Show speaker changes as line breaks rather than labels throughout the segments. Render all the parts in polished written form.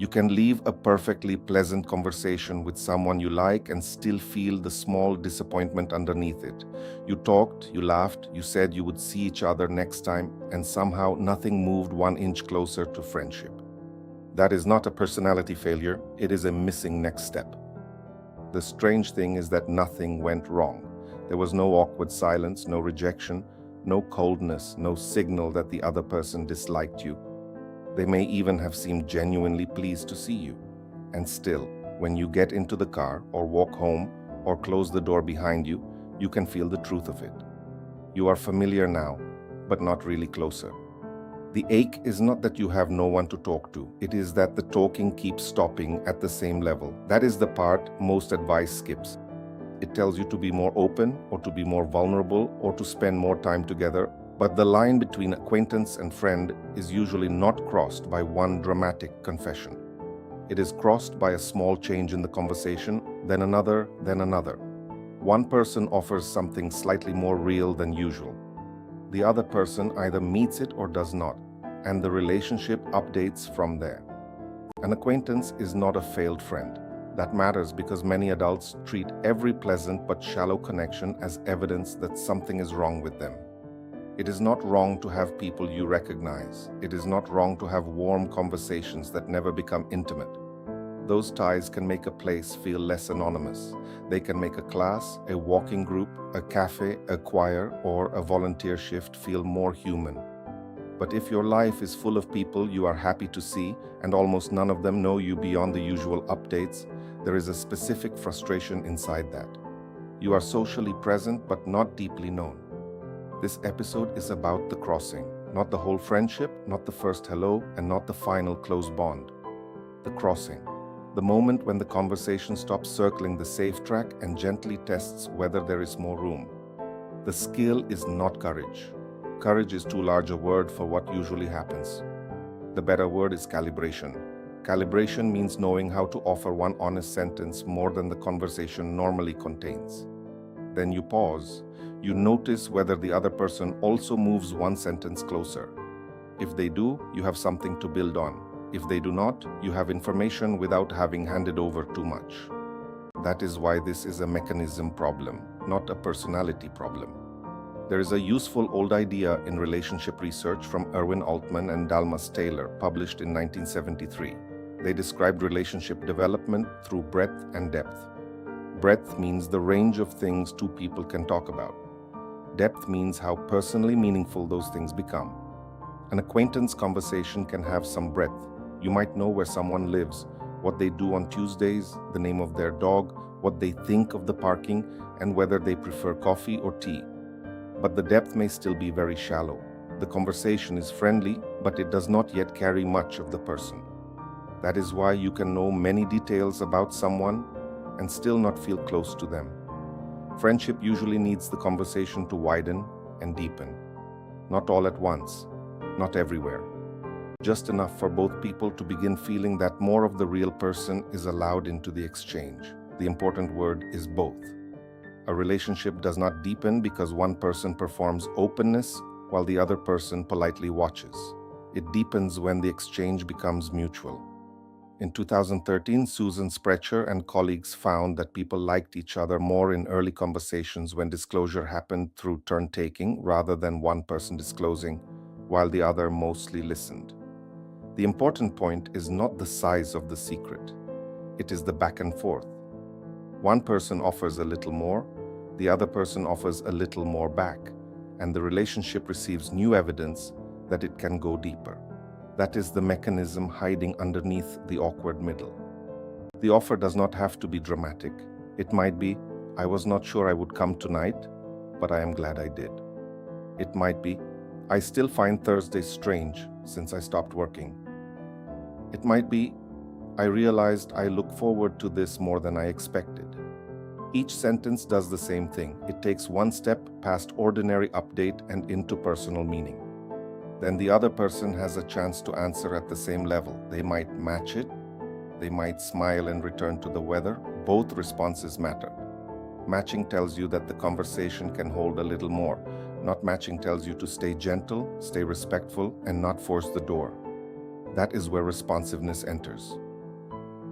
You can leave a perfectly pleasant conversation with someone you like and still feel the small disappointment underneath it. You talked, you laughed, you said you would see each other next time, and somehow nothing moved 1 inch closer to friendship. That is not a personality failure, it is a missing next step. The strange thing is that nothing went wrong. There was no awkward silence, no rejection, no coldness, no signal that the other person disliked you. They may even have seemed genuinely pleased to see you. And still, when you get into the car or walk home or close the door behind you, you can feel the truth of it. You are familiar now, but not really closer. The ache is not that you have no one to talk to. It is that the talking keeps stopping at the same level. That is the part most advice skips. It tells you to be more open or to be more vulnerable or to spend more time together. But the line between acquaintance and friend is usually not crossed by one dramatic confession. It is crossed by a small change in the conversation, then another, then another. One person offers something slightly more real than usual. The other person either meets it or does not, and the relationship updates from there. An acquaintance is not a failed friend. That matters because many adults treat every pleasant but shallow connection as evidence that something is wrong with them. It is not wrong to have people you recognize. It is not wrong to have warm conversations that never become intimate. Those ties can make a place feel less anonymous. They can make a class, a walking group, a cafe, a choir, or a volunteer shift feel more human. But if your life is full of people you are happy to see and almost none of them know you beyond the usual updates, there is a specific frustration inside that. You are socially present but not deeply known. This episode is about the crossing, not the whole friendship, not the first hello, and not the final close bond. The crossing, the moment when the conversation stops circling the safe track and gently tests whether there is more room. The skill is not courage. Courage is too large a word for what usually happens. The better word is calibration. Calibration means knowing how to offer one honest sentence more than the conversation normally contains. Then you pause. You notice whether the other person also moves one sentence closer. If they do, you have something to build on. If they do not, you have information without having handed over too much. That is why this is a mechanism problem, not a personality problem. There is a useful old idea in relationship research from Erwin Altman and Dalmas Taylor, published in 1973. They described relationship development through breadth and depth. Breadth means the range of things two people can talk about. Depth means how personally meaningful those things become. An acquaintance conversation can have some breadth. You might know where someone lives, what they do on Tuesdays, the name of their dog, what they think of the parking, and whether they prefer coffee or tea. But the depth may still be very shallow. The conversation is friendly, but it does not yet carry much of the person. That is why you can know many details about someone and still not feel close to them. Friendship usually needs the conversation to widen and deepen. Not all at once, not everywhere. Just enough for both people to begin feeling that more of the real person is allowed into the exchange. The important word is both. A relationship does not deepen because one person performs openness while the other person politely watches. It deepens when the exchange becomes mutual. In 2013, Susan Sprecher and colleagues found that people liked each other more in early conversations when disclosure happened through turn-taking rather than one person disclosing, while the other mostly listened. The important point is not the size of the secret. It is the back and forth. One person offers a little more, the other person offers a little more back, and the relationship receives new evidence that it can go deeper. That is the mechanism hiding underneath the awkward middle. The offer does not have to be dramatic. It might be, I was not sure I would come tonight, but I am glad I did. It might be, I still find Thursdays strange since I stopped working. It might be, I realized I look forward to this more than I expected. Each sentence does the same thing. It takes one step past ordinary update and into personal meaning. Then the other person has a chance to answer at the same level. They might match it. They might smile and return to the weather. Both responses matter. Matching tells you that the conversation can hold a little more. Not matching tells you to stay gentle, stay respectful, and not force the door. That is where responsiveness enters.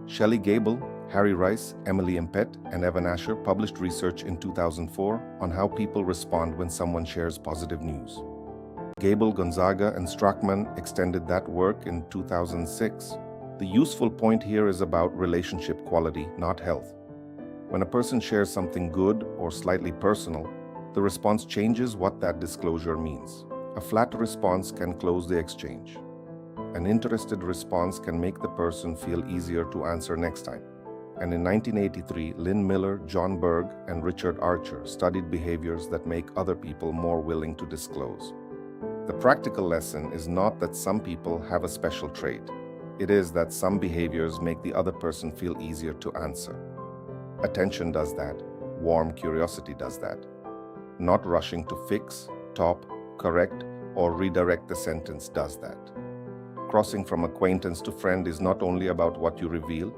Shelley Gable, Harry Rice, Emily Impett, and Evan Asher published research in 2004 on how people respond when someone shares positive news. Gable, Gonzaga, and Strachman extended that work in 2006. The useful point here is about relationship quality, not health. When a person shares something good or slightly personal, the response changes what that disclosure means. A flat response can close the exchange. An interested response can make the person feel easier to answer next time. And in 1983, Lynn Miller, John Berg, and Richard Archer studied behaviors that make other people more willing to disclose. The practical lesson is not that some people have a special trait. It is that some behaviors make the other person feel easier to answer. Attention does that. Warm curiosity does that. Not rushing to fix, top, correct, or redirect the sentence does that. Crossing from acquaintance to friend is not only about what you reveal,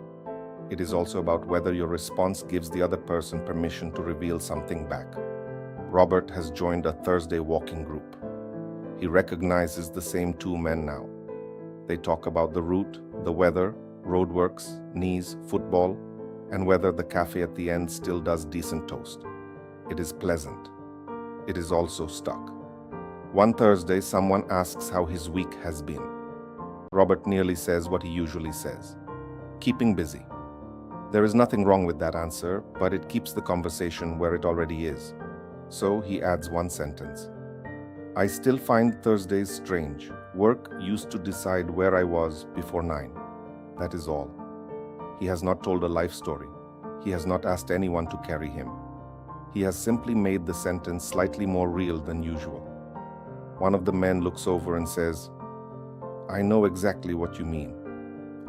it is also about whether your response gives the other person permission to reveal something back. Robert has joined a Thursday walking group. He recognizes the same two men now. They talk about the route, the weather, roadworks, knees, football, and whether the cafe at the end still does decent toast. It is pleasant. It is also stuck. One Thursday, someone asks how his week has been. Robert nearly says what he usually says: keeping busy. There is nothing wrong with that answer, but it keeps the conversation where it already is. So he adds one sentence: I still find Thursdays strange. Work used to decide where I was before 9. That is all. He has not told a life story. He has not asked anyone to carry him. He has simply made the sentence slightly more real than usual. One of the men looks over and says, I know exactly what you mean.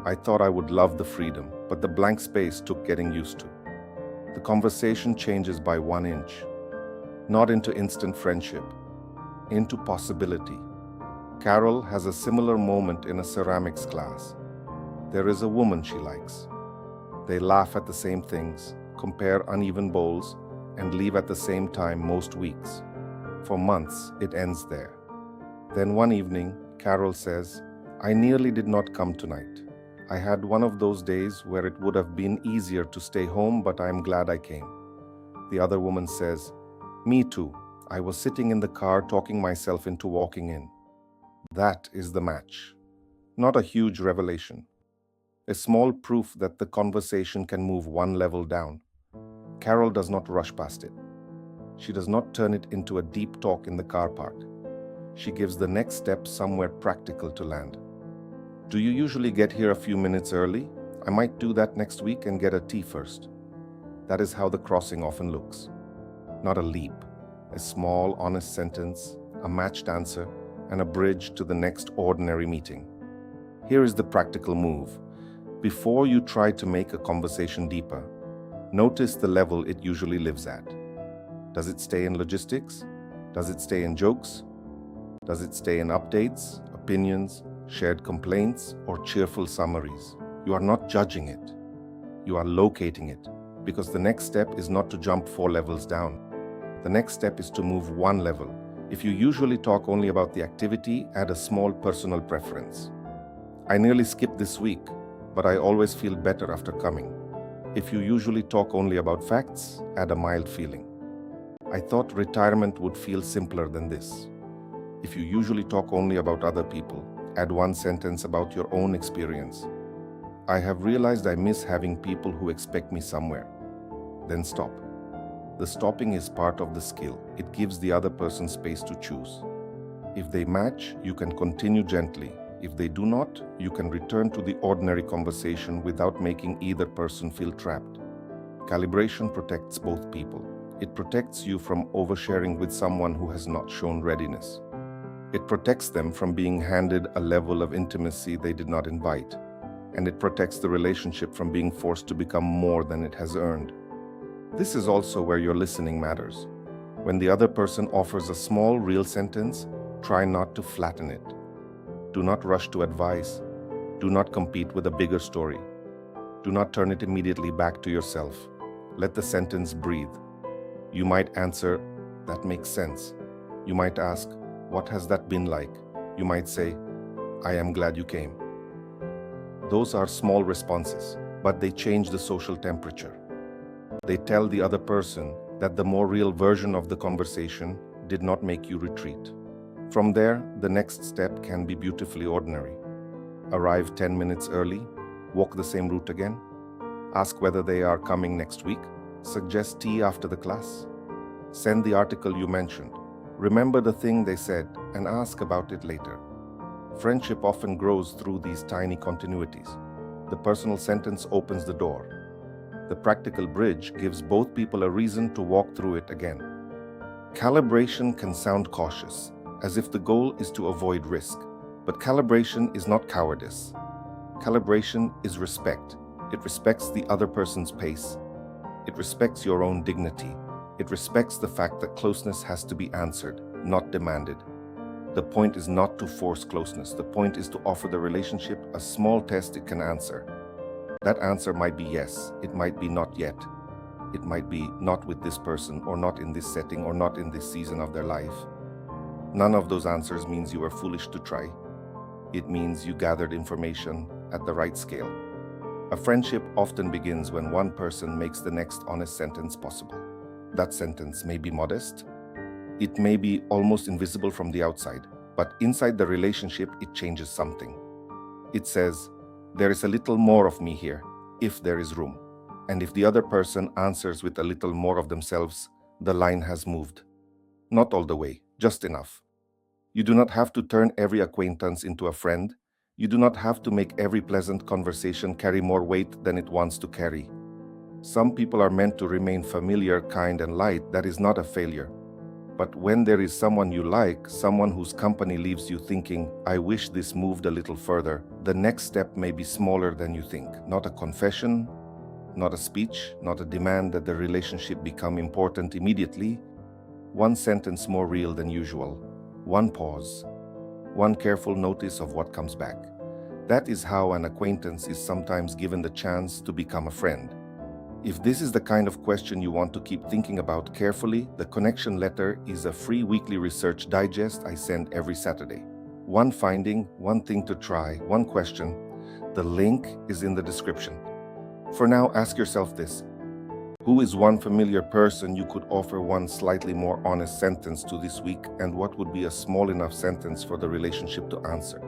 I thought I would love the freedom, but the blank space took getting used to. The conversation changes by 1 inch, not into instant friendship, into possibility. Carol has a similar moment in a ceramics class. There is a woman she likes. They laugh at the same things, compare uneven bowls, and leave at the same time most weeks. For months, it ends there. Then one evening, Carol says, I nearly did not come tonight. I had one of those days where it would have been easier to stay home, but I am glad I came. The other woman says, Me too. I was sitting in the car talking myself into walking in. That is the match. Not a huge revelation. A small proof that the conversation can move one level down. Carol does not rush past it. She does not turn it into a deep talk in the car park. She gives the next step somewhere practical to land. Do you usually get here a few minutes early? I might do that next week and get a tea first. That is how the crossing often looks. Not a leap, a small, honest sentence, a matched answer, and a bridge to the next ordinary meeting. Here is the practical move. Before you try to make a conversation deeper, notice the level it usually lives at. Does it stay in logistics? Does it stay in jokes? Does it stay in updates, opinions, shared complaints, or cheerful summaries? You are not judging it. You are locating it, because the next step is not to jump 4 levels down. The next step is to move 1 level. If you usually talk only about the activity, add a small personal preference. I nearly skipped this week, but I always feel better after coming. If you usually talk only about facts, add a mild feeling. I thought retirement would feel simpler than this. If you usually talk only about other people, add 1 sentence about your own experience. I have realized I miss having people who expect me somewhere. Then stop. The stopping is part of the skill. It gives the other person space to choose. If they match, you can continue gently. If they do not, you can return to the ordinary conversation without making either person feel trapped. Calibration protects both people. It protects you from oversharing with someone who has not shown readiness. It protects them from being handed a level of intimacy they did not invite. And it protects the relationship from being forced to become more than it has earned. This is also where your listening matters. When the other person offers a small, real sentence, try not to flatten it. Do not rush to advice. Do not compete with a bigger story. Do not turn it immediately back to yourself. Let the sentence breathe. You might answer, that makes sense. You might ask, what has that been like? You might say, I am glad you came. Those are small responses. but they change the social temperature. They tell the other person that the more real version of the conversation did not make you retreat. From there, the next step can be beautifully ordinary. Arrive 10 minutes early, walk the same route again, ask whether they are coming next week, suggest tea after the class, send the article you mentioned, remember the thing they said, and ask about it later. Friendship often grows through these tiny continuities. The personal sentence opens the door. The practical bridge gives both people a reason to walk through it again. Calibration can sound cautious, as if the goal is to avoid risk. But calibration is not cowardice. Calibration is respect. It respects the other person's pace. It respects your own dignity. It respects the fact that closeness has to be answered, not demanded. The point is not to force closeness. The point is to offer the relationship a small test it can answer. That answer might be yes. It might be not yet. It might be not with this person, or not in this setting, or not in this season of their life. None of those answers means you were foolish to try. It means you gathered information at the right scale. A friendship often begins when one person makes the next honest sentence possible. That sentence may be modest. It may be almost invisible from the outside, but inside the relationship, it changes something. It says, "There is a little more of me here, if there is room." And if the other person answers with a little more of themselves, the line has moved. Not all the way, just enough. You do not have to turn every acquaintance into a friend. You do not have to make every pleasant conversation carry more weight than it wants to carry. Some people are meant to remain familiar, kind, and light. That is not a failure. But when there is someone you like, someone whose company leaves you thinking, "I wish this moved a little further," the next step may be smaller than you think. Not a confession, not a speech, not a demand that the relationship become important immediately. One sentence more real than usual. One pause. One careful notice of what comes back. That is how an acquaintance is sometimes given the chance to become a friend. If this is the kind of question you want to keep thinking about carefully, the Connection Letter is a free weekly research digest I send every Saturday. One finding, one thing to try, one question. The link is in the description. For now, ask yourself this. Who is one familiar person you could offer one slightly more honest sentence to this week, and what would be a small enough sentence for the relationship to answer?